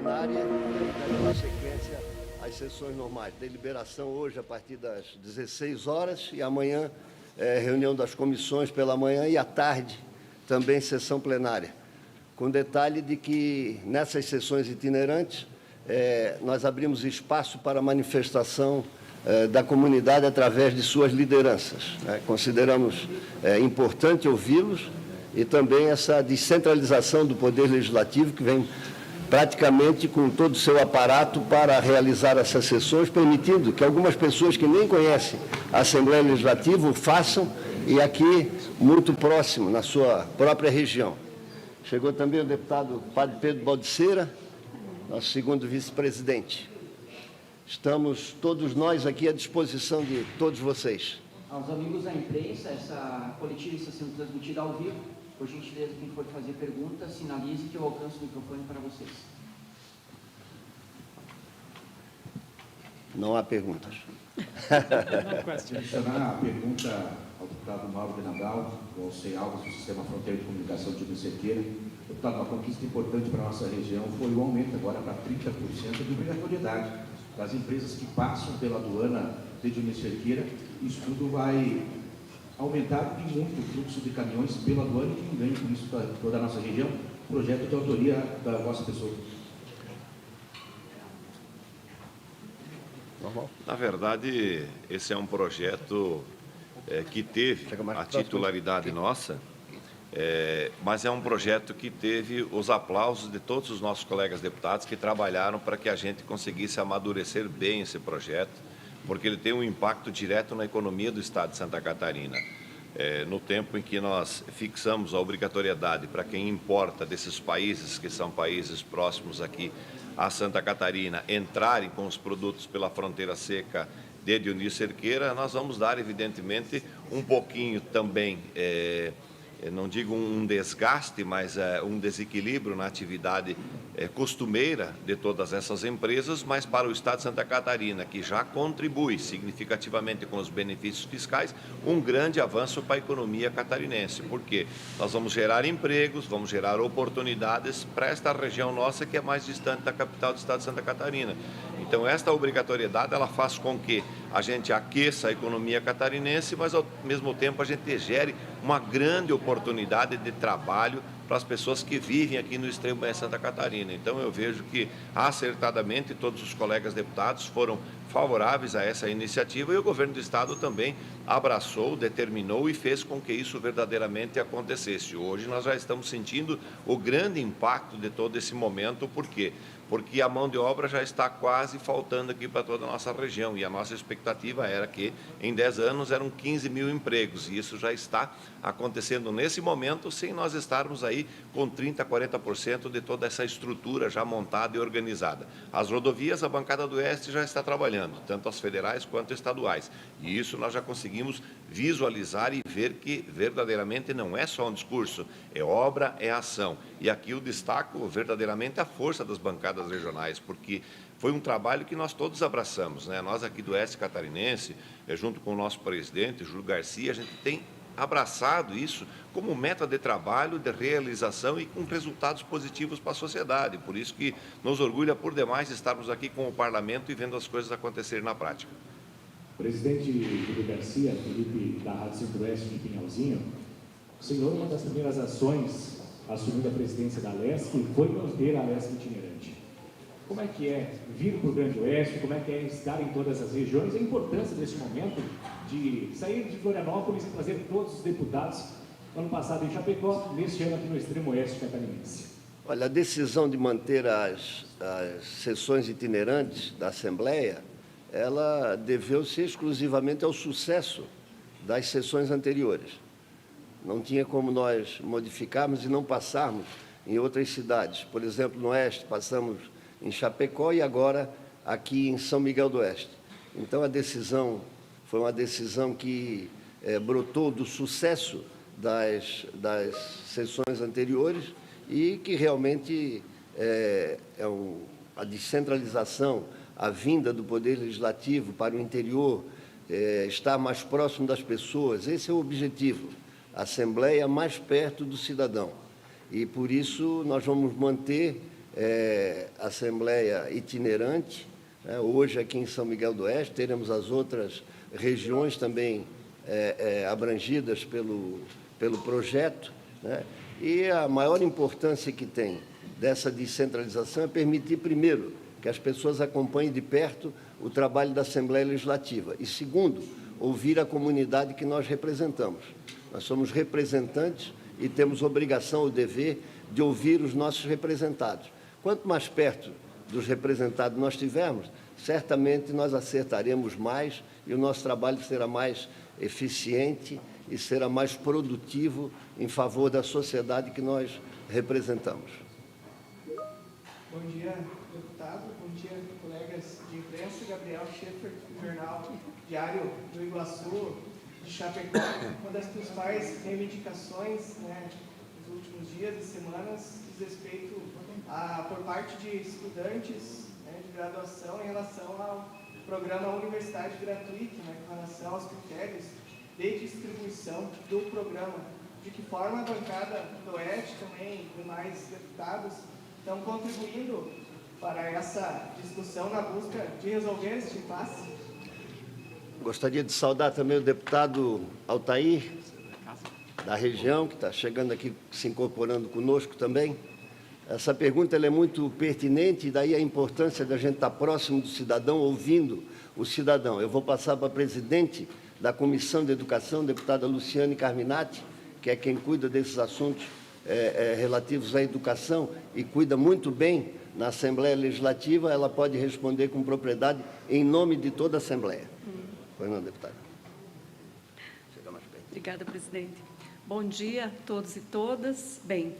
plenária e aí daremos sequência às sessões normais. Deliberação hoje a partir das 16 horas e amanhã reunião das comissões pela manhã e à tarde também sessão plenária. Com detalhe de que nessas sessões itinerantes nós abrimos espaço para manifestação da comunidade através de suas lideranças. Consideramos importante ouvi-los e também essa descentralização do Poder Legislativo, que vem praticamente com todo o seu aparato para realizar essas sessões, permitindo que algumas pessoas que nem conhecem a Assembleia Legislativa o façam, e aqui muito próximo, na sua própria região. Chegou também o deputado Padre Pedro Baldiceira, nosso segundo vice-presidente. Estamos todos nós aqui à disposição de todos vocês. Aos amigos da imprensa, essa coletiva está sendo transmitida ao vivo. Por gentileza, quem for fazer pergunta, sinalize que eu alcanço o microfone para vocês. Não há perguntas. Adicionar a pergunta ao deputado Mauro de Nadal, do Alcei Alves, do Sistema Fronteira de Comunicação de Dionísio Cerqueira. Deputado, uma conquista importante para a nossa região foi o aumento agora para 30% de obrigatoriedade das empresas que passam pela aduana de Dionísio Cerqueira. Isso tudo vai aumentar e muito o fluxo de caminhões pela aduana e um ganho com isso para toda a nossa região. Projeto de autoria da vossa pessoa. Na verdade, esse é um projeto que teve a titularidade nossa, mas é um projeto que teve os aplausos de todos os nossos colegas deputados que trabalharam para que a gente conseguisse amadurecer bem esse projeto, porque ele tem um impacto direto na economia do Estado de Santa Catarina. No tempo em que nós fixamos a obrigatoriedade para quem importa desses países, que são países próximos aqui a Santa Catarina, entrarem com os produtos pela fronteira seca de Dionísio Cerqueira, nós vamos dar, evidentemente, um pouquinho também, não digo um desgaste, mas um desequilíbrio na atividade costumeira de todas essas empresas, mas para o Estado de Santa Catarina, que já contribui significativamente com os benefícios fiscais, um grande avanço para a economia catarinense, porque nós vamos gerar empregos, vamos gerar oportunidades para esta região nossa que é mais distante da capital do Estado de Santa Catarina. Então, esta obrigatoriedade, ela faz com que a gente aqueça a economia catarinense, mas ao mesmo tempo a gente gere uma grande oportunidade de trabalho para as pessoas que vivem aqui no extremo oeste de Santa Catarina. Então, eu vejo que, acertadamente, todos os colegas deputados foram favoráveis a essa iniciativa e o governo do Estado também abraçou, determinou e fez com que isso verdadeiramente acontecesse. Hoje nós já estamos sentindo o grande impacto de todo esse momento, por quê? Porque a mão de obra já está quase faltando aqui para toda a nossa região e a nossa expectativa era que em 10 anos eram 15 mil empregos e isso já está acontecendo nesse momento sem nós estarmos aí com 30%, 40% de toda essa estrutura já montada e organizada. As rodovias, a bancada do Oeste já está trabalhando, tanto as federais quanto estaduais, e isso nós já conseguimos visualizar e ver que verdadeiramente não é só um discurso, é obra, é ação. E aqui eu destaco verdadeiramente a força das bancadas regionais, porque foi um trabalho que nós todos abraçamos, né? Nós aqui do Oeste Catarinense, junto com o nosso presidente, Júlio Garcia, a gente tem abraçado isso como meta de trabalho, de realização e com resultados positivos para a sociedade. Por isso que nos orgulha por demais estarmos aqui com o Parlamento e vendo as coisas acontecerem na prática. Presidente Júlio Garcia, Felipe da Rádio Centro-Oeste de Pinhalzinho, o senhor, uma das primeiras ações assumindo a presidência da LESC foi manter a LESC itinerante. Como é que é vir para o Grande Oeste, como é que é estar em todas as regiões, a importância desse momento de sair de Florianópolis e trazer todos os deputados, ano passado em Chapecó, neste ano aqui no extremo oeste catarinense? Olha, a decisão de manter as sessões itinerantes da Assembleia, ela deveu-se exclusivamente ao sucesso das sessões anteriores. Não tinha como nós modificarmos e não passarmos em outras cidades. Por exemplo, no Oeste, passamos em Chapecó e agora aqui em São Miguel do Oeste. Então, a decisão foi uma decisão que brotou do sucesso das sessões anteriores e que realmente a descentralização, a vinda do Poder Legislativo para o interior, estar mais próximo das pessoas. Esse é o objetivo, a Assembleia mais perto do cidadão. E, por isso, nós vamos manter assembleia itinerante, né? Hoje, aqui em São Miguel do Oeste, teremos as outras regiões também abrangidas pelo projeto, né? E a maior importância que tem dessa descentralização é permitir, primeiro, que as pessoas acompanhem de perto o trabalho da Assembleia Legislativa e, segundo, ouvir a comunidade que nós representamos. Nós somos representantes e temos obrigação ou dever de ouvir os nossos representados. Quanto mais perto dos representados nós tivermos, certamente nós acertaremos mais e o nosso trabalho será mais eficiente e será mais produtivo em favor da sociedade que nós representamos. Bom dia, deputado. Bom dia, colegas de imprensa. Gabriel Schaefer, do Jornal Diário do Iguaçu, de Chapecó. Uma das principais reivindicações, né, nos últimos dias e semanas diz respeito por parte de estudantes, né, de graduação em relação ao programa Universidade Gratuita, né, com relação aos critérios de distribuição do programa. De que forma a bancada do Oeste, também demais deputados, estão contribuindo para essa discussão na busca de resolver este impasse? Gostaria de saudar também o deputado Altair, da região, que está chegando aqui, se incorporando conosco também. Essa pergunta ela é muito pertinente, e daí a importância da gente estar próximo do cidadão, ouvindo o cidadão. Eu vou passar para a presidente da Comissão de Educação, deputada Luciane Carminati, que é quem cuida desses assuntos relativos à educação e cuida muito bem na Assembleia Legislativa. Ela pode responder com propriedade em nome de toda a Assembleia. Pois não, deputada? Chega mais perto. Obrigada, presidente. Bom dia a todos e todas. Bem,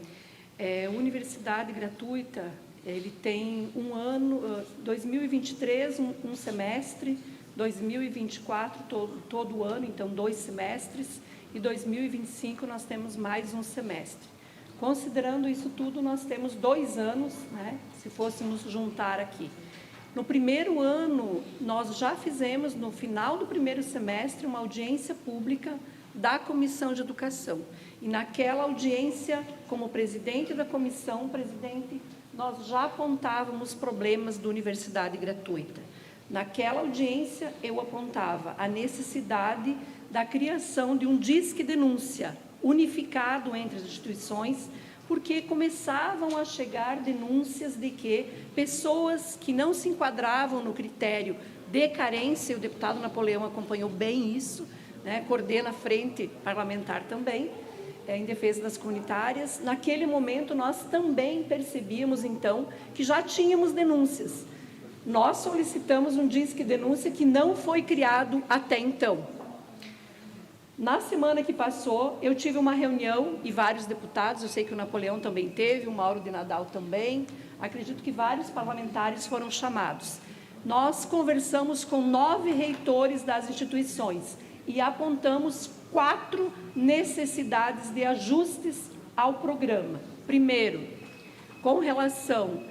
Universidade Gratuita, ele tem um ano, 2023, um semestre, 2024, todo ano, então 2 semestres, e 2025 nós temos mais um semestre. Considerando isso tudo, nós temos 2 anos, né, se fôssemos juntar aqui. No primeiro ano, nós já fizemos, no final do primeiro semestre, uma audiência pública da Comissão de Educação. E naquela audiência, como presidente da comissão, presidente, nós já apontávamos problemas da Universidade Gratuita. Naquela audiência, eu apontava a necessidade da criação de um disque denúncia unificado entre as instituições, porque começavam a chegar denúncias de que pessoas que não se enquadravam no critério de carência, o deputado Napoleão acompanhou bem isso, né, coordena a frente parlamentar também, em defesa das comunitárias. Naquele momento, nós também percebíamos, então, que já tínhamos denúncias. Nós solicitamos um disque denúncia que não foi criado até então. Na semana que passou, eu tive uma reunião, e vários deputados, eu sei que o Napoleão também teve, o Mauro de Nadal também, acredito que vários parlamentares foram chamados. Nós conversamos com 9 reitores das instituições e apontamos 4 necessidades de ajustes ao programa. Primeiro, com relação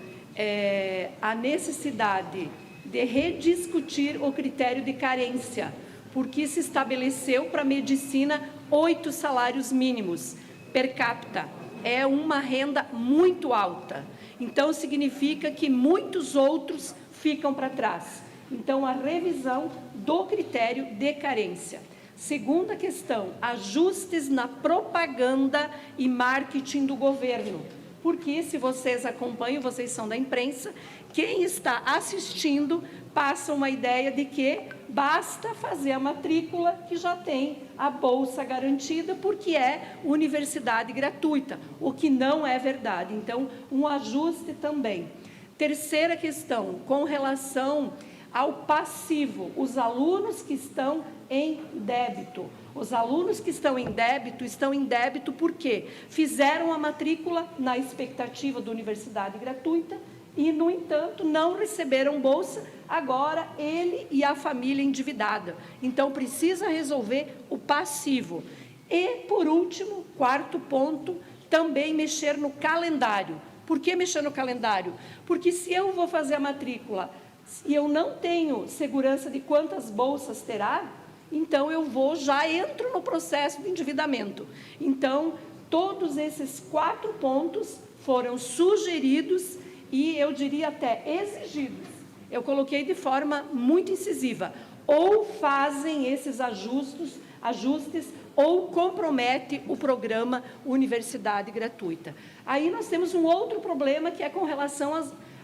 à necessidade de rediscutir o critério de carência, porque se estabeleceu para a medicina 8 salários mínimos per capita. É uma renda muito alta. Então, significa que muitos outros ficam para trás. Então, a revisão do critério de carência. Segunda questão, ajustes na propaganda e marketing do governo. Porque, se vocês acompanham, vocês são da imprensa, quem está assistindo passa uma ideia de que basta fazer a matrícula que já tem a bolsa garantida, porque é universidade gratuita, o que não é verdade. Então, um ajuste também. Terceira questão, com relação ao passivo, os alunos que estão em débito. Os alunos que estão em débito porque fizeram a matrícula na expectativa da universidade gratuita e, no entanto, não receberam bolsa, agora ele e a família endividada. Então, precisa resolver o passivo. E, por último, 4º ponto, também mexer no calendário. Por que mexer no calendário? Porque se eu vou fazer a matrícula e eu não tenho segurança de quantas bolsas terá, então eu já entro no processo de endividamento. Então, todos esses 4 pontos foram sugeridos e eu diria até exigidos. Eu coloquei de forma muito incisiva, ou fazem esses ajustes ou compromete o programa Universidade Gratuita. Aí nós temos um outro problema, que é com relação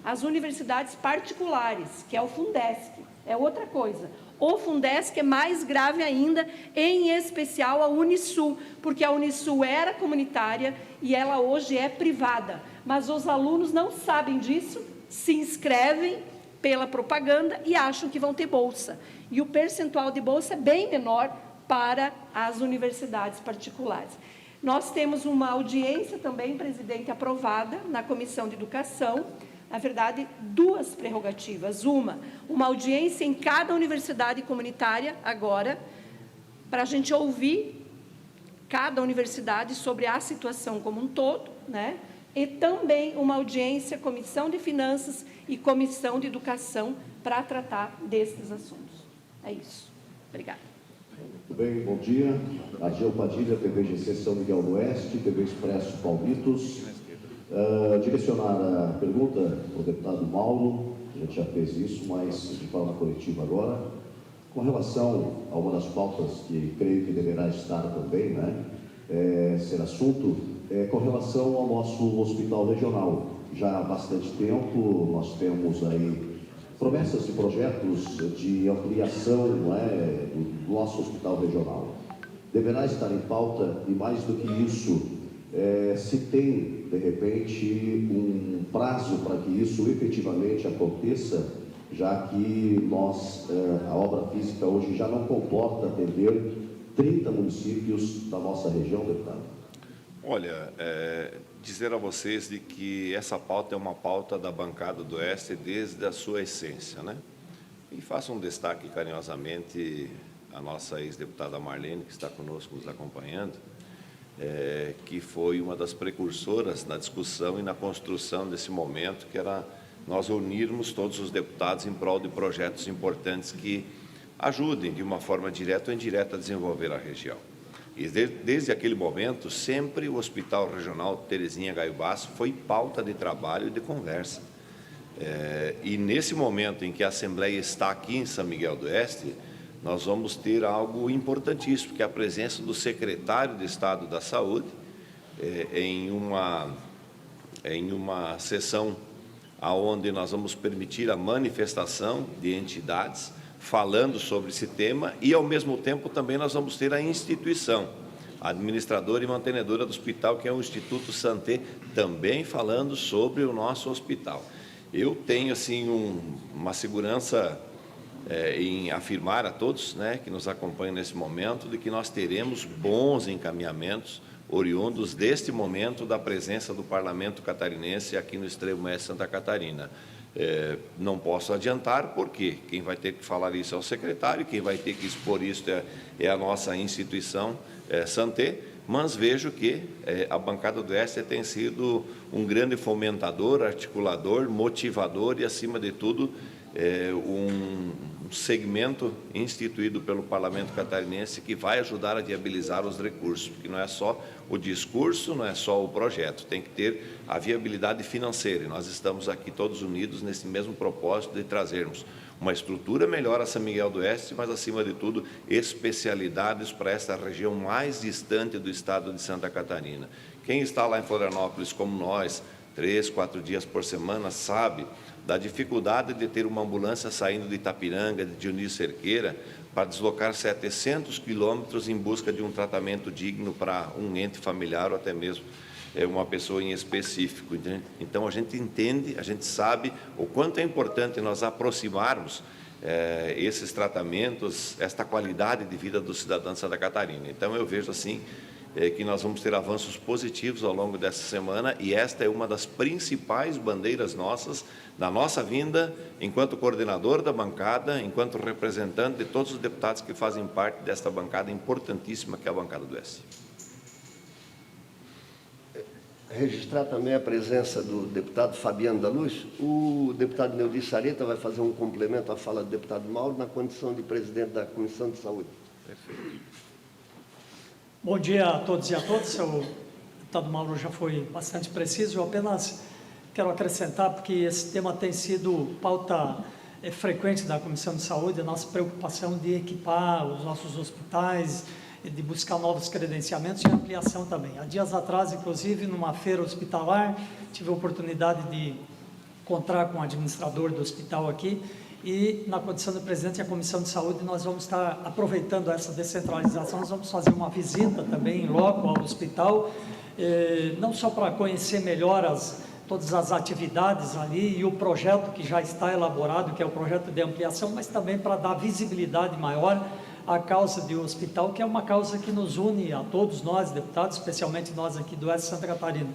às universidades particulares, que é o Fundesc, é outra coisa. O Fundesc é mais grave ainda, em especial a Unisul, porque a Unisul era comunitária e ela hoje é privada, mas os alunos não sabem disso, se inscrevem pela propaganda e acham que vão ter bolsa. E o percentual de bolsa é bem menor para as universidades particulares. Nós temos uma audiência também, presidente, aprovada na Comissão de Educação, na verdade, duas prerrogativas. Uma audiência em cada universidade comunitária, agora, para a gente ouvir cada universidade sobre a situação como um todo, né? E também uma audiência, Comissão de Finanças e Comissão de Educação, para tratar destes assuntos. É isso. Obrigada. Muito bem, bom dia. Ageu Padilha, TVGC São Miguel do Oeste, TV Expresso Palmitos. Direcionar a pergunta ao deputado Mauro, a gente já fez isso, mas de forma coletiva agora, com relação a uma das pautas que creio que deverá estar também, né, ser assunto, com relação ao nosso hospital regional. Já há bastante tempo nós temos aí promessas de projetos de ampliação, não é, do nosso hospital regional. Deverá estar em pauta, e mais do que isso, se tem, de repente, um prazo para que isso efetivamente aconteça, já que a obra física hoje já não comporta atender 30 municípios da nossa região, deputado. Olha, dizer a vocês de que essa pauta é uma pauta da bancada do Oeste desde a sua essência, né? E faço um destaque carinhosamente à nossa ex-deputada Marlene, que está conosco nos acompanhando, que foi uma das precursoras na discussão e na construção desse momento, que era nós unirmos todos os deputados em prol de projetos importantes que ajudem, de uma forma direta ou indireta, a desenvolver a região. E desde aquele momento, sempre o Hospital Regional Terezinha Gaio Basso foi pauta de trabalho e de conversa. E nesse momento em que a Assembleia está aqui em São Miguel do Oeste, nós vamos ter algo importantíssimo, que é a presença do secretário de Estado da Saúde em uma sessão onde nós vamos permitir a manifestação de entidades falando sobre esse tema e, ao mesmo tempo, também nós vamos ter a instituição, a administradora e mantenedora do hospital, que é o Instituto Santé, também falando sobre o nosso hospital. Eu tenho, assim, uma segurança em afirmar a todos, né, que nos acompanham nesse momento, de que nós teremos bons encaminhamentos oriundos deste momento da presença do Parlamento catarinense aqui no extremo oeste de Santa Catarina. Não posso adiantar, porque quem vai ter que falar isso é o secretário, quem vai ter que expor isso é a nossa instituição Santé, mas vejo que a bancada do Oeste tem sido um grande fomentador, articulador, motivador e, acima de tudo, um segmento instituído pelo Parlamento catarinense que vai ajudar a viabilizar os recursos, porque não é só o discurso, não é só o projeto, tem que ter a viabilidade financeira, e nós estamos aqui todos unidos nesse mesmo propósito de trazermos uma estrutura melhor a São Miguel do Oeste, mas, acima de tudo, especialidades para essa região mais distante do estado de Santa Catarina. Quem está lá em Florianópolis, como nós, 3, 4 dias por semana, sabe da dificuldade de ter uma ambulância saindo de Itapiranga, de Dionísio Cerqueira, para deslocar 700 quilômetros em busca de um tratamento digno para um ente familiar ou até mesmo uma pessoa em específico. Então, a gente entende, a gente sabe o quanto é importante nós aproximarmos esses tratamentos, esta qualidade de vida do cidadão de Santa Catarina. Então, eu vejo assim que nós vamos ter avanços positivos ao longo dessa semana, e esta é uma das principais bandeiras nossas, da nossa vinda, enquanto coordenador da bancada, enquanto representante de todos os deputados que fazem parte desta bancada importantíssima, que é a bancada do Oeste. Registrar também a presença do deputado Fabiano da Luz. O deputado Neudi Sareta vai fazer um complemento à fala do deputado Mauro na condição de presidente da Comissão de Saúde. Perfeito. Bom dia a todos e a todas. O deputado Mauro já foi bastante preciso. Eu apenas quero acrescentar, porque esse tema tem sido pauta frequente da Comissão de Saúde, a nossa preocupação de equipar os nossos hospitais, de buscar novos credenciamentos e ampliação também. Há dias atrás, inclusive, numa feira hospitalar, tive a oportunidade de encontrar com o administrador do hospital aqui, e na condição de presidente da Comissão de Saúde, nós vamos estar aproveitando essa descentralização, nós vamos fazer uma visita também em loco ao hospital, não só para conhecer melhor todas as atividades ali e o projeto que já está elaborado, que é o projeto de ampliação, mas também para dar visibilidade maior à causa do hospital, que é uma causa que nos une a todos nós, deputados, especialmente nós aqui do Oeste de Santa Catarina.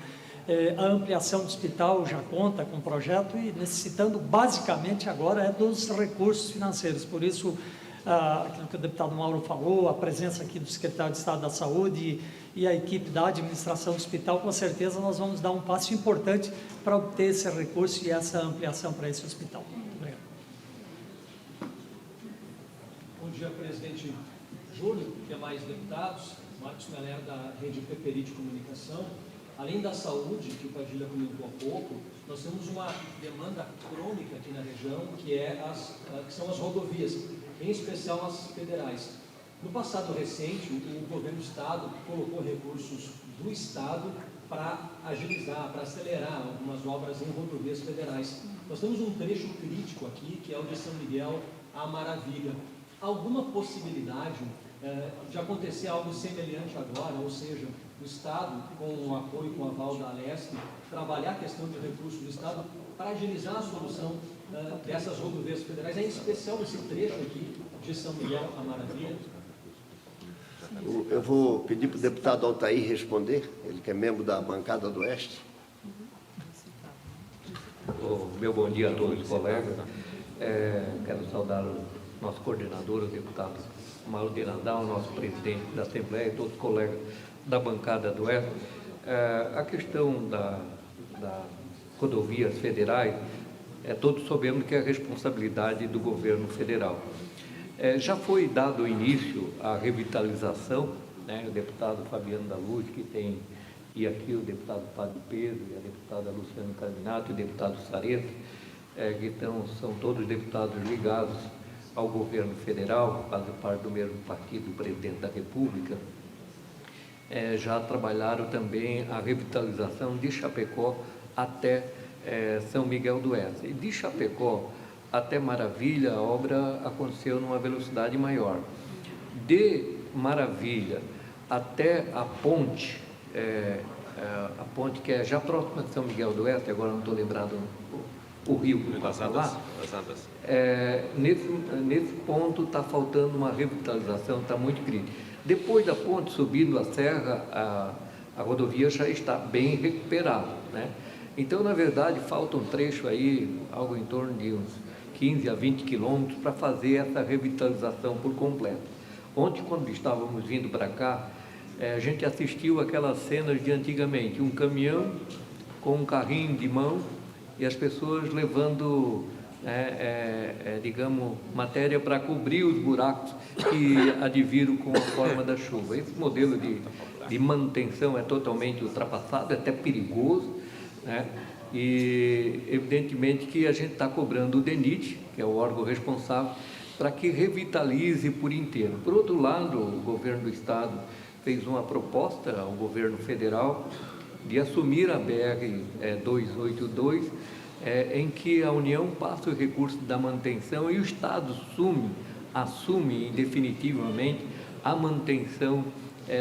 A ampliação do hospital já conta com o projeto e necessitando basicamente agora dos recursos financeiros. Por isso, aquilo que o deputado Mauro falou, a presença aqui do secretário de Estado da Saúde e a equipe da administração do hospital, com certeza nós vamos dar um passo importante para obter esse recurso e essa ampliação para esse hospital. Muito obrigado. Bom dia, presidente Júlio, demais deputados, Marcos Meller da Rede Peperi de Comunicação. Além da saúde, que o Padilha comentou há pouco, nós temos uma demanda crônica aqui na região, que são as rodovias, em especial as federais. No passado recente, o governo do Estado colocou recursos do Estado para agilizar, para acelerar algumas obras em rodovias federais. Nós temos um trecho crítico aqui, que é o de São Miguel a Maravilha. Alguma possibilidade de acontecer algo semelhante agora, ou seja, o Estado, com o apoio, com o aval da Alesc, trabalhar a questão de recursos do Estado para agilizar a solução dessas rodovias federais, em especial esse trecho aqui de São Miguel a Maravilha? Eu vou pedir para o deputado Altair responder, ele que é membro da bancada do Oeste. Meu bom dia a todos os colegas. Quero saudar o nosso coordenador, o deputado Mauro de Nadal, o nosso presidente da Assembleia, todos os colegas da bancada do Oeste. A questão das rodovias federais, todos sabemos que é a responsabilidade do governo federal. Já foi dado início à revitalização, né? O deputado Fabiano da Luz, que tem, e aqui o deputado Fábio Pedro, e a deputada Luciana Carminato, e o deputado Sareta, que são todos deputados ligados ao governo federal, fazem parte do mesmo partido do presidente da República, já trabalharam também a revitalização de Chapecó até São Miguel do Oeste. E de Chapecó até Maravilha, a obra aconteceu numa velocidade maior. De Maravilha até a ponte que é já próxima de São Miguel do Oeste, agora não estou lembrado o rio que passa lá, nesse ponto está faltando uma revitalização, está muito crítico. Depois da ponte, subindo a serra, a rodovia já está bem recuperada, né? Então, na verdade, falta um trecho aí, algo em torno de uns 15 a 20 quilômetros, para fazer essa revitalização por completo. Ontem, quando estávamos vindo para cá, a gente assistiu aquelas cenas de antigamente, um caminhão com um carrinho de mão e as pessoas levando, digamos, matéria para cobrir os buracos que adviram com a forma da chuva. Esse modelo de manutenção é totalmente ultrapassado, é até perigoso, né? E, evidentemente, que a gente está cobrando o DENIT, que é o órgão responsável, para que revitalize por inteiro. Por outro lado, o governo do Estado fez uma proposta ao governo federal de assumir a BR-282, em que a União passa os recursos da manutenção e o Estado assume definitivamente a manutenção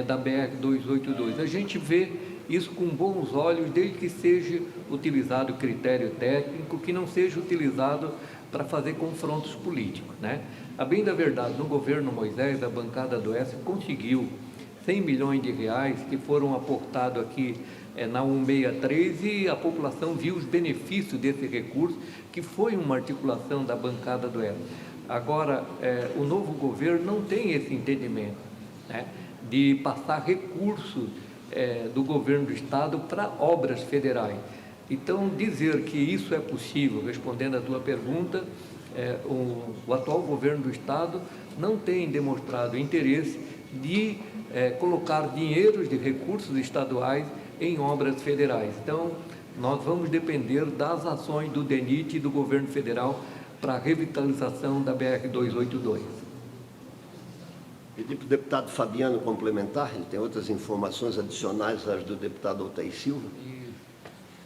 da BR-282. A gente vê isso com bons olhos, desde que seja utilizado critério técnico, que não seja utilizado para fazer confrontos políticos, né? A bem da verdade, no governo Moisés, a bancada do Oeste conseguiu 100 milhões de reais que foram aportados aqui na 163 e a população viu os benefícios desse recurso, que foi uma articulação da bancada do Oeste. Agora, o novo governo não tem esse entendimento, né, de passar recursos do governo do Estado para obras federais. Então, dizer que isso é possível, respondendo à tua pergunta, o atual governo do Estado não tem demonstrado interesse de colocar dinheiros de recursos estaduais em obras federais. Então, nós vamos depender das ações do DENIT e do governo federal para a revitalização da BR-282. Pedir para o deputado Fabiano complementar, ele tem outras informações adicionais às do deputado Altair Silva.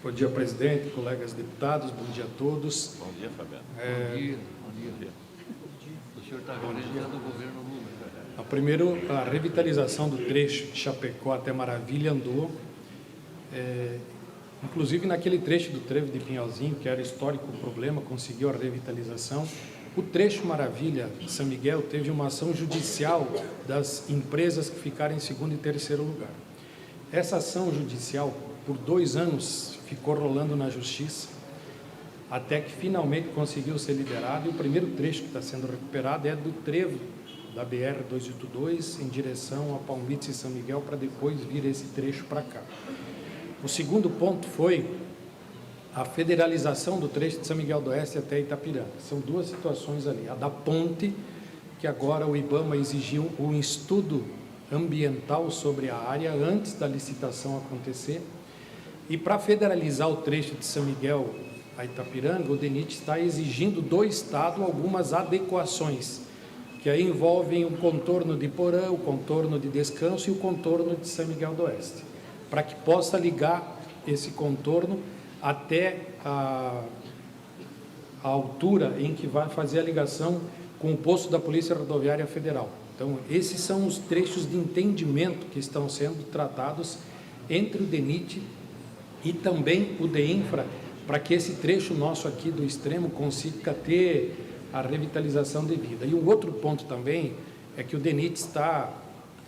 Bom dia, presidente, colegas deputados, bom dia a todos. Bom dia, Fabiano. Bom dia. O senhor está representando o governo Lula. Primeiro, a revitalização do trecho de Chapecó até Maravilha andou, inclusive naquele trecho do trevo de Pinhalzinho, que era histórico o problema, conseguiu a revitalização. O trecho Maravilha São Miguel teve uma ação judicial das empresas que ficaram em segundo e terceiro lugar. Essa ação judicial, por 2 anos, ficou rolando na justiça, até que finalmente conseguiu ser liberado. E o primeiro trecho que está sendo recuperado é do trevo da BR-282 em direção a Palmitos e São Miguel, para depois vir esse trecho para cá. O segundo ponto foi a federalização do trecho de São Miguel do Oeste até Itapiranga. São 2 situações ali. A da ponte, que agora o IBAMA exigiu um estudo ambiental sobre a área antes da licitação acontecer. E para federalizar o trecho de São Miguel a Itapiranga, o DENIT está exigindo do Estado algumas adequações, que aí envolvem o contorno de Porã, o contorno de Descanso e o contorno de São Miguel do Oeste, para que possa ligar esse contorno até a altura em que vai fazer a ligação com o posto da Polícia Rodoviária Federal. Então, esses são os trechos de entendimento que estão sendo tratados entre o DENIT e também o DEINFRA, para que esse trecho nosso aqui do extremo consiga ter a revitalização devida. E o outro ponto também é que o DENIT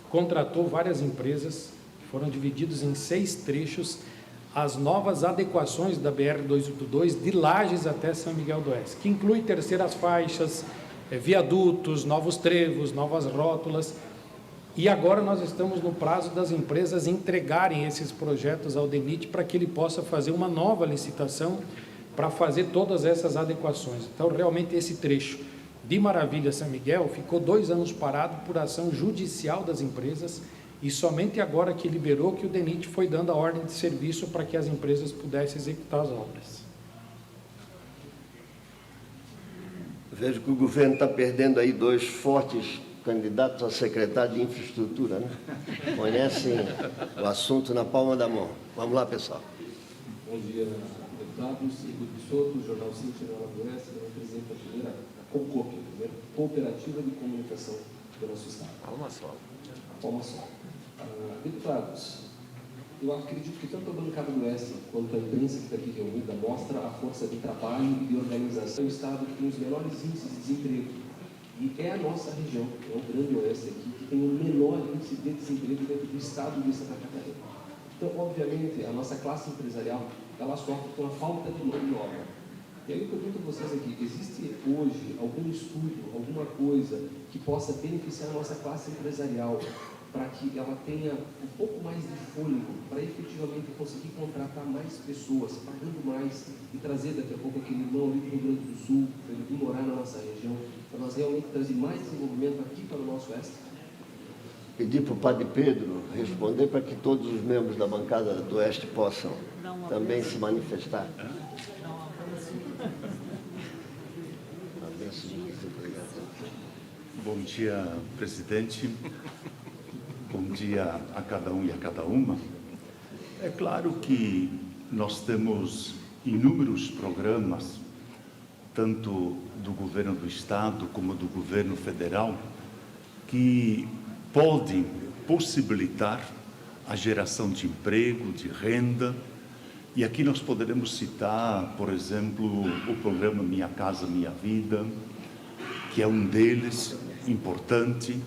contratou várias empresas, foram divididos em 6 trechos, as novas adequações da BR-282 de Lages até São Miguel do Oeste, que inclui terceiras faixas, viadutos, novos trevos, novas rótulas. E agora nós estamos no prazo das empresas entregarem esses projetos ao DENIT para que ele possa fazer uma nova licitação para fazer todas essas adequações. Então, realmente, esse trecho de Maravilha São Miguel ficou 2 anos parado por ação judicial das empresas, e somente agora que liberou que o DENIT foi dando a ordem de serviço para que as empresas pudessem executar as obras. Vejo que o governo está perdendo aí 2 fortes candidatos a secretário de infraestrutura, né? Conhecem o assunto na palma da mão. Vamos lá, pessoal. Bom dia, deputados. Igor Soto, Jornal Sentinela do Oeste, presidente da primeira CONCOP, Cooperativa de Comunicação do nosso Estado. Palma só. Palma só. Deputados, eu acredito que tanto a bancada do Oeste quanto a imprensa que está aqui reunida mostra a força de trabalho e de organização do Estado que tem os menores índices de desemprego. E é a nossa região, é o Grande Oeste aqui, que tem o menor índice de desemprego dentro do Estado de Santa Catarina. Então, obviamente, a nossa classe empresarial, ela sofre com a falta de mão de obra. E aí eu pergunto a vocês aqui, existe hoje algum estudo, alguma coisa que possa beneficiar a nossa classe empresarial para que ela tenha um pouco mais de fôlego, para efetivamente conseguir contratar mais pessoas, pagando mais e trazer daqui a pouco aquele irmão ali do Rio Grande do Sul, para ele vir morar na nossa região, para nós realmente trazer mais desenvolvimento aqui para o nosso oeste? Pedir para o padre Pedro responder para que todos os membros da bancada do Oeste possam também se manifestar. Bom dia, presidente. Bom dia a cada um e a cada uma. É claro que nós temos inúmeros programas, tanto do governo do Estado como do governo federal, que podem possibilitar a geração de emprego, de renda. E aqui nós poderemos citar, por exemplo, o programa Minha Casa Minha Vida, que é um deles, importante,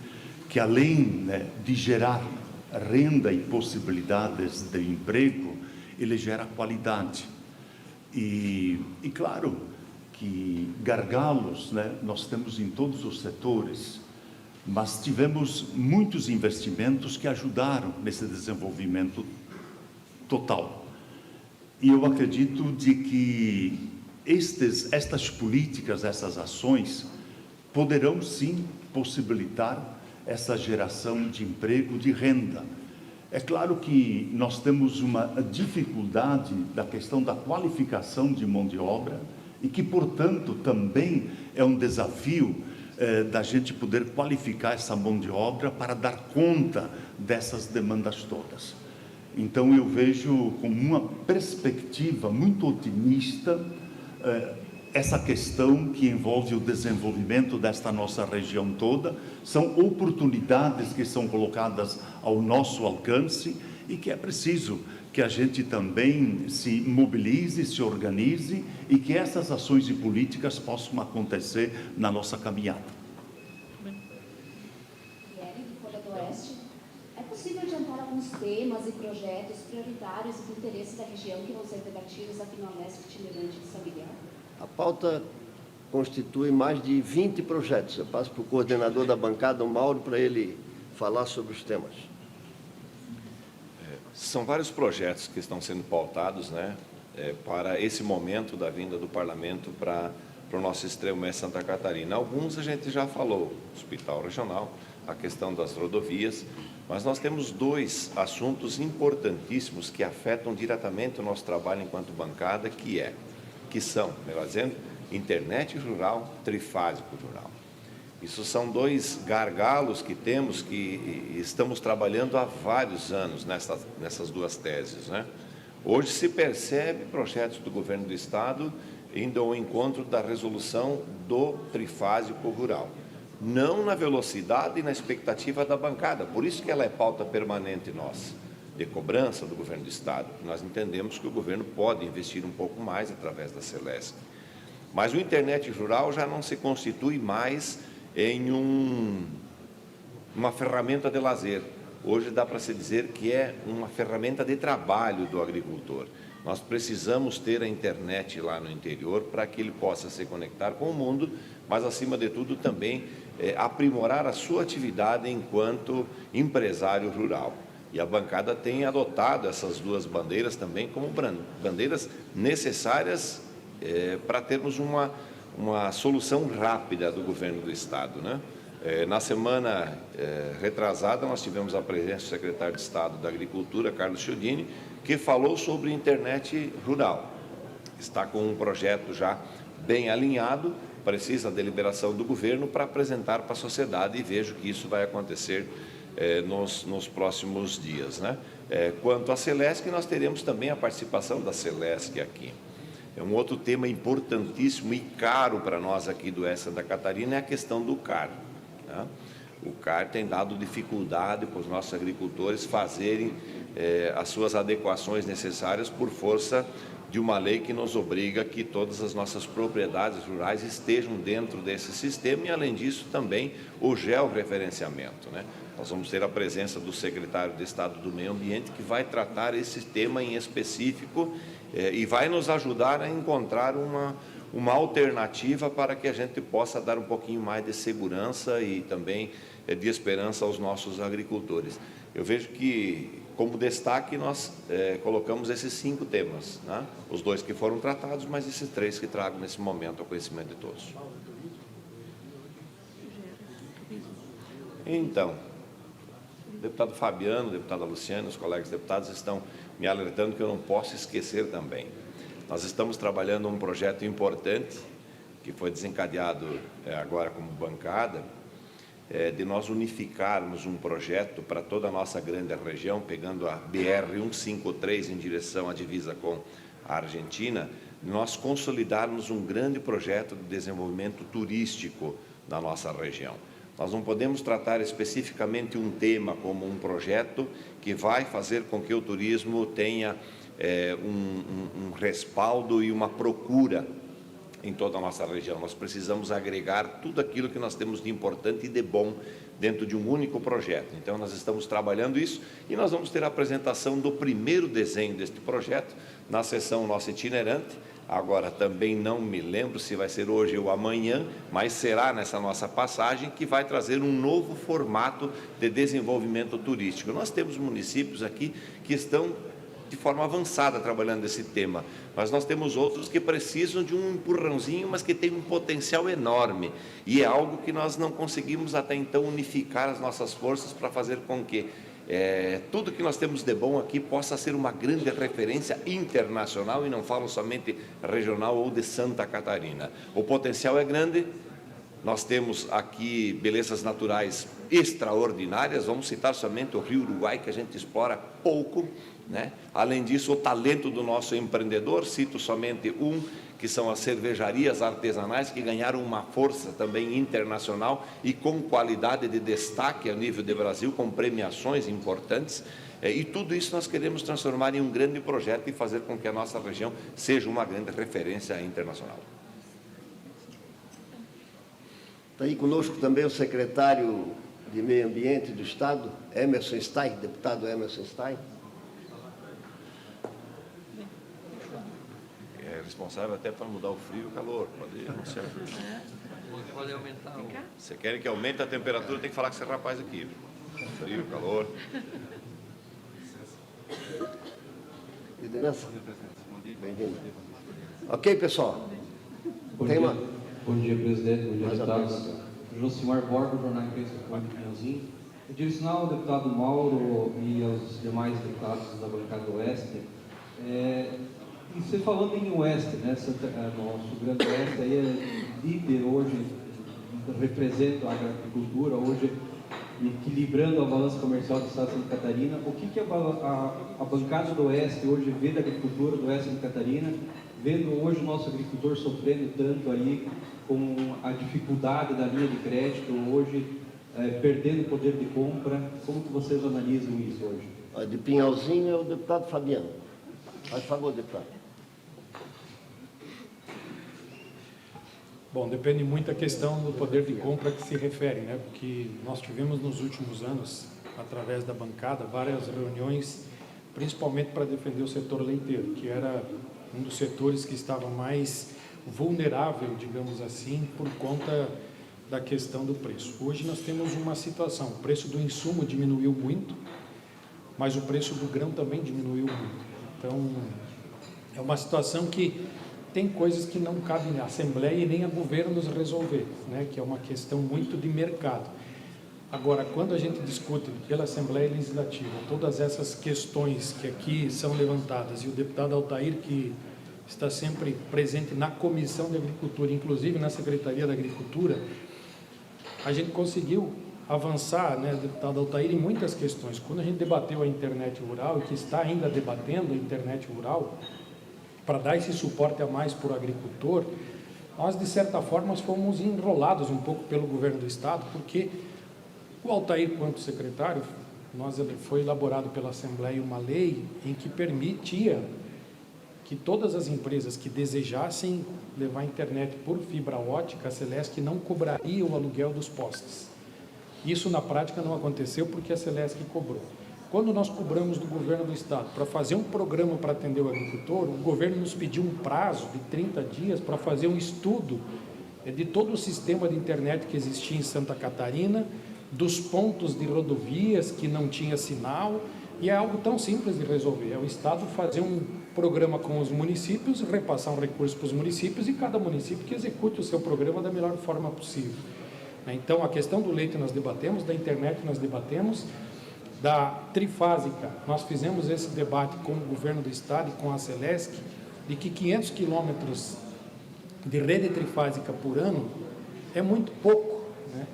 que além de gerar renda e possibilidades de emprego, ele gera qualidade. E claro que gargalos nós temos em todos os setores, mas tivemos muitos investimentos que ajudaram nesse desenvolvimento total. E eu acredito de que estas políticas, essas ações, poderão sim possibilitar essa geração de emprego, de renda. É claro que nós temos uma dificuldade da questão da qualificação de mão de obra e que, portanto, também é um desafio da gente poder qualificar essa mão de obra para dar conta dessas demandas todas. Então, eu vejo como uma perspectiva muito otimista essa questão que envolve o desenvolvimento desta nossa região toda. São oportunidades que são colocadas ao nosso alcance e que é preciso que a gente também se mobilize, se organize e que essas ações e políticas possam acontecer na nossa caminhada. É possível adiantar alguns temas e projetos prioritários e de interesse da região que vão ser debatidos aqui no Alesc Itinerante de São Miguel? A pauta constitui mais de 20 projetos. Eu passo para o coordenador da bancada, o Mauro, para ele falar sobre os temas. São vários projetos que estão sendo pautados, né, para esse momento da vinda do Parlamento para o nosso extremo oeste Santa Catarina. Alguns a gente já falou, Hospital Regional, a questão das rodovias, mas nós temos dois assuntos importantíssimos que afetam diretamente o nosso trabalho enquanto bancada, que são, melhor dizendo, internet rural, trifásico rural. Isso são dois gargalos que temos, que estamos trabalhando há vários anos nessas duas teses, né? Hoje se percebe projetos do governo do Estado indo ao encontro da resolução do trifásico rural. Não na velocidade e na expectativa da bancada, por isso que ela é pauta permanente nossa, de cobrança do governo do Estado. Nós entendemos que o governo pode investir um pouco mais através da Celesc. Mas o internet rural já não se constitui mais em uma ferramenta de lazer. Hoje dá para se dizer que é uma ferramenta de trabalho do agricultor. Nós precisamos ter a internet lá no interior para que ele possa se conectar com o mundo, mas, acima de tudo, também aprimorar a sua atividade enquanto empresário rural. E a bancada tem adotado essas duas bandeiras também como bandeiras necessárias para termos uma solução rápida do governo do Estado, né? Na semana retrasada, nós tivemos a presença do secretário de Estado da Agricultura, Carlos Chiodini, que falou sobre internet rural. Está com um projeto já bem alinhado, precisa da deliberação do governo para apresentar para a sociedade, e vejo que isso vai acontecer nos próximos dias, né? Quanto à Celesc, nós teremos também a participação da Celesc aqui. É um outro tema importantíssimo e caro para nós aqui do Oeste Santa Catarina, é a questão do CAR, né? O CAR tem dado dificuldade para os nossos agricultores fazerem as suas adequações necessárias por força de uma lei que nos obriga que todas as nossas propriedades rurais estejam dentro desse sistema e, além disso, também o georreferenciamento, né? Nós vamos ter a presença do secretário de Estado do Meio Ambiente, que vai tratar esse tema em específico e vai nos ajudar a encontrar uma alternativa para que a gente possa dar um pouquinho mais de segurança e também de esperança aos nossos agricultores. Eu vejo que, como destaque, nós colocamos esses 5 temas, né? Os 2 que foram tratados, mas esses 3 que trago nesse momento ao conhecimento de todos. Então, o deputado Fabiano, o deputado Luciano, os colegas deputados estão me alertando que eu não posso esquecer também. Nós estamos trabalhando um projeto importante, que foi desencadeado agora como bancada, de nós unificarmos um projeto para toda a nossa grande região, pegando a BR-153 em direção à divisa com a Argentina, nós consolidarmos um grande projeto de desenvolvimento turístico na nossa região. Nós não podemos tratar especificamente um tema como um projeto que vai fazer com que o turismo tenha um respaldo e uma procura em toda a nossa região. Nós precisamos agregar tudo aquilo que nós temos de importante e de bom dentro de um único projeto. Então, nós estamos trabalhando isso e nós vamos ter a apresentação do primeiro desenho deste projeto na sessão nossa itinerante. Agora, também não me lembro se vai ser hoje ou amanhã, mas será nessa nossa passagem que vai trazer um novo formato de desenvolvimento turístico. Nós temos municípios aqui que estão de forma avançada trabalhando esse tema, mas nós temos outros que precisam de um empurrãozinho, mas que tem um potencial enorme, e é algo que nós não conseguimos até então unificar as nossas forças para fazer com que tudo que nós temos de bom aqui possa ser uma grande referência internacional, e não falo somente regional ou de Santa Catarina. O potencial é grande, nós temos aqui belezas naturais extraordinárias, vamos citar somente o Rio Uruguai, que a gente explora pouco, né? Além disso, o talento do nosso empreendedor, cito somente que são as cervejarias artesanais, que ganharam uma força também internacional e com qualidade de destaque a nível de Brasil, com premiações importantes, e tudo isso nós queremos transformar em um grande projeto e fazer com que a nossa região seja uma grande referência internacional. Está aí conosco também o secretário de Meio Ambiente do Estado, Emerson Stein, deputado Emerson Stein. É responsável até para mudar o frio e o calor. Pode aumentar. Você quer que aumente a temperatura, tem que falar com esse rapaz aqui. Frio, calor. Liderança. Bem-vindo. Ok, pessoal? Bom dia, presidente. Bom dia, deputados. Josimar Borba, Jornal Imprensa do Pinhalzinho. Eu direcionar ao deputado Mauro e aos demais deputados da bancada do Oeste. E você falando em Oeste, né? Nosso Grande Oeste aí é líder hoje, representa a agricultura, hoje equilibrando a balança comercial do Estado de Santa Catarina. O que a bancada do Oeste hoje vê da agricultura do Oeste de Santa Catarina, vendo hoje o nosso agricultor sofrendo tanto aí com a dificuldade da linha de crédito, hoje perdendo o poder de compra? Como que vocês analisam isso hoje? De Pinhalzinho é o deputado Fabiano. Por favor, deputado. Bom, depende muito da questão do poder de compra que se refere, né? Porque nós tivemos nos últimos anos, através da bancada, várias reuniões, principalmente para defender o setor leiteiro, que era um dos setores que estava mais vulnerável, digamos assim, por conta da questão do preço. Hoje nós temos uma situação, o preço do insumo diminuiu muito, mas o preço do grão também diminuiu muito. Então, é uma situação que tem coisas que não cabem à Assembleia e nem a governos resolver, né? Que é uma questão muito de mercado. Agora, quando a gente discute pela Assembleia Legislativa todas essas questões que aqui são levantadas, e o deputado Altair, que está sempre presente na Comissão de Agricultura, inclusive na Secretaria da Agricultura, a gente conseguiu avançar, né, deputado Altair, em muitas questões. Quando a gente debateu a internet rural, e que está ainda debatendo a internet rural, para dar esse suporte a mais para o agricultor, nós, de certa forma, fomos enrolados um pouco pelo governo do Estado, porque o Altair, quanto secretário, foi elaborado pela Assembleia uma lei em que permitia que todas as empresas que desejassem levar a internet por fibra ótica, a Celesc não cobraria o aluguel dos postes. Isso, na prática, não aconteceu porque a Celesc cobrou. Quando nós cobramos do governo do Estado para fazer um programa para atender o agricultor, o governo nos pediu um prazo de 30 dias para fazer um estudo de todo o sistema de internet que existia em Santa Catarina, dos pontos de rodovias que não tinha sinal, e é algo tão simples de resolver. É o Estado fazer um programa com os municípios, repassar um recurso para os municípios e cada município que execute o seu programa da melhor forma possível. Então, a questão do leite nós debatemos, da internet nós debatemos, da trifásica, nós fizemos esse debate com o governo do Estado e com a Celesc, de que 500 quilômetros de rede trifásica por ano é muito pouco, né?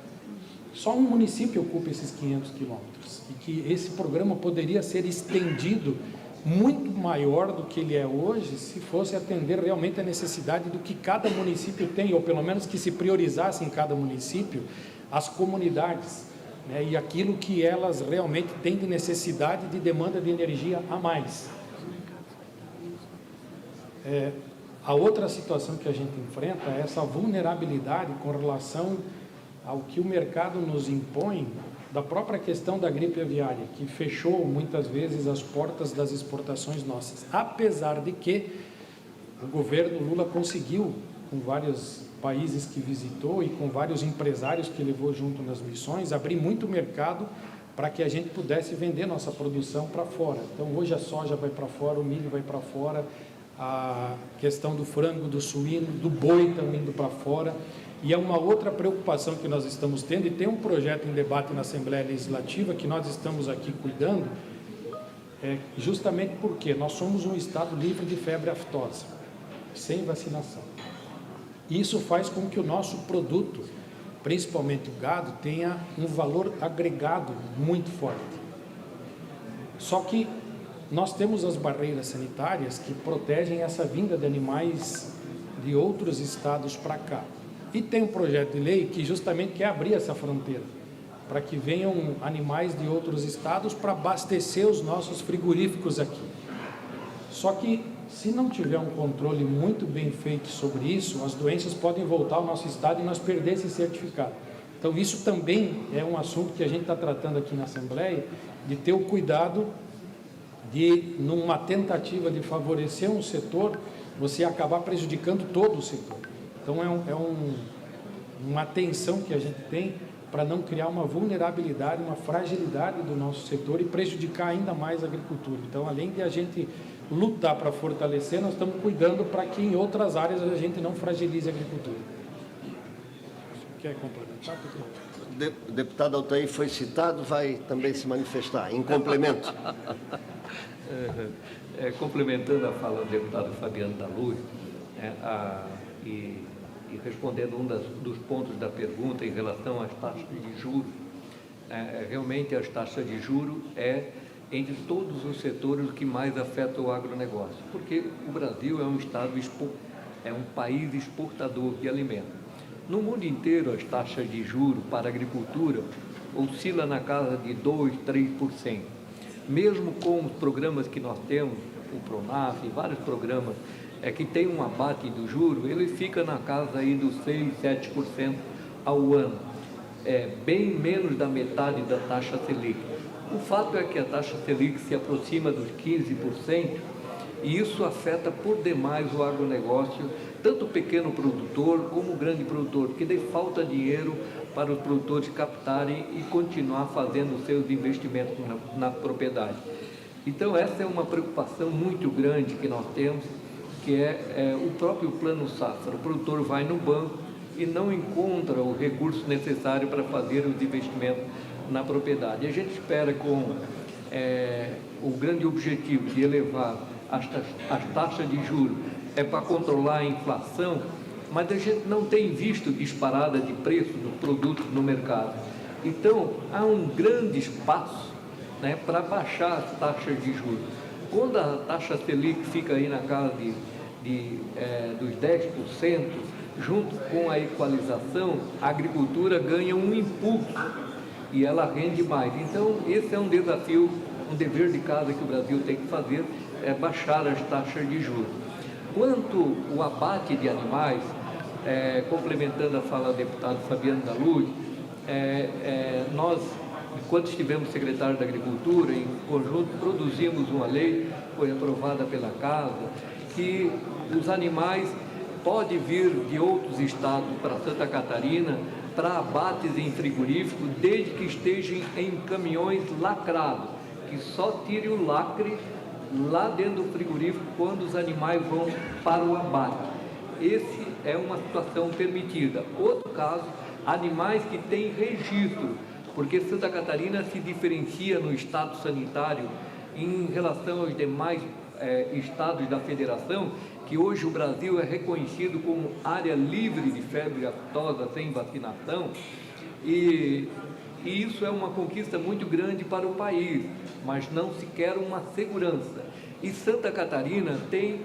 Só um município ocupa esses 500 quilômetros, e que esse programa poderia ser estendido muito maior do que ele é hoje, se fosse atender realmente a necessidade do que cada município tem, ou pelo menos que se priorizasse em cada município as comunidades, né, e aquilo que elas realmente têm de necessidade de demanda de energia a mais. A outra situação que a gente enfrenta é essa vulnerabilidade com relação ao que o mercado nos impõe, da própria questão da gripe aviária, que fechou muitas vezes as portas das exportações nossas, apesar de que o governo Lula conseguiu, com vários países que visitou e com vários empresários que levou junto nas missões, abrir muito mercado para que a gente pudesse vender nossa produção para fora. Então, hoje a soja vai para fora, o milho vai para fora, a questão do frango, do suíno, do boi estão indo para fora. E é uma outra preocupação que nós estamos tendo, e tem um projeto em debate na Assembleia Legislativa que nós estamos aqui cuidando, justamente porque nós somos um estado livre de febre aftosa, sem vacinação. Isso faz com que o nosso produto, principalmente o gado, tenha um valor agregado muito forte. Só que nós temos as barreiras sanitárias que protegem essa vinda de animais de outros estados para cá. E tem um projeto de lei que justamente quer abrir essa fronteira, para que venham animais de outros estados para abastecer os nossos frigoríficos aqui. Só que, se não tiver um controle muito bem feito sobre isso, as doenças podem voltar ao nosso estado e nós perder esse certificado. Então, isso também é um assunto que a gente está tratando aqui na Assembleia, de ter o cuidado de, numa tentativa de favorecer um setor, você acabar prejudicando todo o setor. Então, uma atenção que a gente tem para não criar uma vulnerabilidade, uma fragilidade do nosso setor e prejudicar ainda mais a agricultura. Então, além de a gente lutar para fortalecer, nós estamos cuidando para que em outras áreas a gente não fragilize a agricultura. Quer complementar? O deputado Altair foi citado, vai também se manifestar, em complemento. Complementando a fala do deputado Fabiano da Luz, e respondendo dos pontos da pergunta em relação às taxas de juros, realmente as taxas de juros entre todos os setores o que mais afeta o agronegócio, porque o Brasil é um país exportador de alimentos. No mundo inteiro, as taxas de juros para a agricultura oscilam na casa de 2%, 3%. Mesmo com os programas que nós temos, o Pronaf e vários programas, que tem um abate do juro, ele fica na casa aí dos 6%, 7% ao ano. Bem menos da metade da taxa Selic. O fato é que a taxa Selic se aproxima dos 15% e isso afeta por demais o agronegócio, tanto o pequeno produtor como o grande produtor, porque daí falta dinheiro para os produtores captarem e continuar fazendo seus investimentos na propriedade. Então, essa é uma preocupação muito grande que nós temos, que é o próprio Plano Safra. O produtor vai no banco e não encontra o recurso necessário para fazer os investimentos na propriedade. A gente espera, com o grande objetivo de elevar as taxas de juros, para controlar a inflação, mas a gente não tem visto disparada de preço do produto no mercado. Então, há um grande espaço para baixar as taxas de juros. Quando a taxa Selic fica aí na casa dos 10%, junto com a equalização, a agricultura ganha um impulso e ela rende mais. Então, esse é um desafio, um dever de casa que o Brasil tem que fazer, baixar as taxas de juros. Quanto ao abate de animais, complementando a fala do deputado Fabiano da Luz, nós, enquanto estivemos secretários da Agricultura, em conjunto, produzimos uma lei, foi aprovada pela Casa, que os animais podem vir de outros estados para Santa Catarina para abates em frigorífico, desde que estejam em caminhões lacrados, que só tire o lacre lá dentro do frigorífico quando os animais vão para o abate. Esse é uma situação permitida. Outro caso, animais que têm registro, porque Santa Catarina se diferencia no estado sanitário em relação aos demais estados da federação, que hoje o Brasil é reconhecido como área livre de febre aftosa sem vacinação, e isso é uma conquista muito grande para o país, mas não se quer uma segurança. E Santa Catarina tem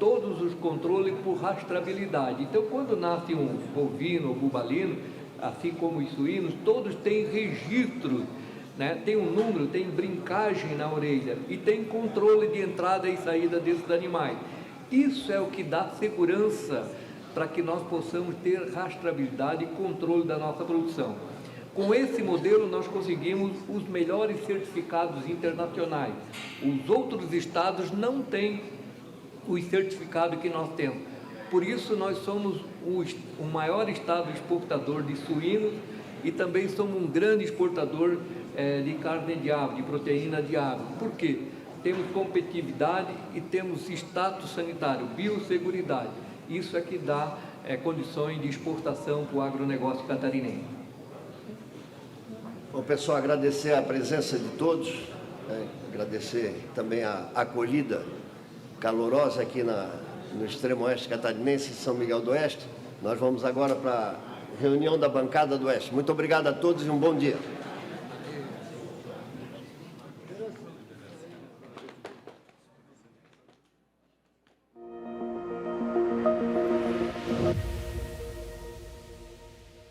todos os controles por rastreabilidade. Então, quando nasce um bovino ou bubalino, assim como os suínos, todos têm registro, tem um número, tem brincagem na orelha e tem controle de entrada e saída desses animais. Isso é o que dá segurança para que nós possamos ter rastreabilidade e controle da nossa produção. Com esse modelo, nós conseguimos os melhores certificados internacionais. Os outros estados não têm os certificados que nós temos. Por isso, nós somos o maior estado exportador de suínos e também somos um grande exportador de carne de ave, de proteína de ave. Por quê? Temos competitividade e temos status sanitário, biosseguridade. Isso é que dá condições de exportação para o agronegócio catarinense. Bom, pessoal, agradecer a presença de todos, agradecer também a acolhida calorosa aqui no extremo oeste catarinense, em São Miguel do Oeste. Nós vamos agora para a reunião da bancada do Oeste. Muito obrigado a todos e um bom dia.